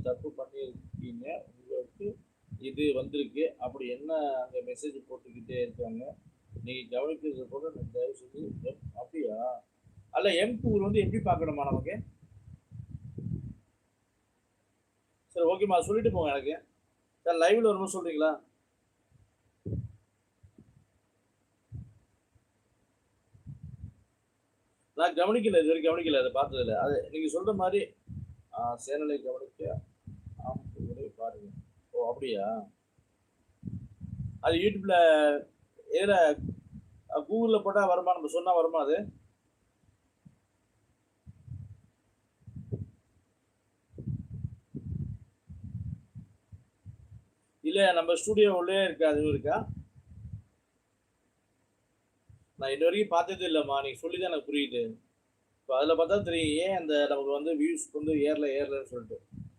தப்பு பண்ணியிருக்கீங்க, உங்களுக்கு இது வந்திருக்கு. அப்படி என்ன அங்க மெசேஜ் போட்டுக்கிட்டே இருக்காங்க. நீங்க கவனிக்கிறது கூட தயவு செஞ்சு அப்படியா? அல்ல M2 வந்து எப்படி பார்க்கணுமா நமக்கு? சரி ஓகேம்மா சொல்லிட்டு போங்க எனக்கு. சார் லைவ்ல வரும்போது சொல்றீங்களா? நான் கவனிக்கல. இதுவரைக்கும் கவனிக்கல. அத பார்த்ததில்ல. அது நீங்க சொல்ற மாரி சேனலை கவனிக்க பாருங்க. ஓ! அப்படியா? அது YouTubeல எதுல Googleல போட்டா வருமா? நம்ம சொன்னா வருமா அது? இல்ல நம்ம ஸ்டுடியோ உள்ளயே இருக்கா? அதுவும் இருக்கா? நான் இதுவரைக்கும் பார்த்ததே இல்லம்மா. நீங்க சொல்லி தான் எனக்கு புரியுது. இப்ப அதுல பார்த்தா தெரியும். ஏன் அந்த நமக்கு வந்து வியூஸ் வந்து ஏறலன்னு சொல்லிட்டு.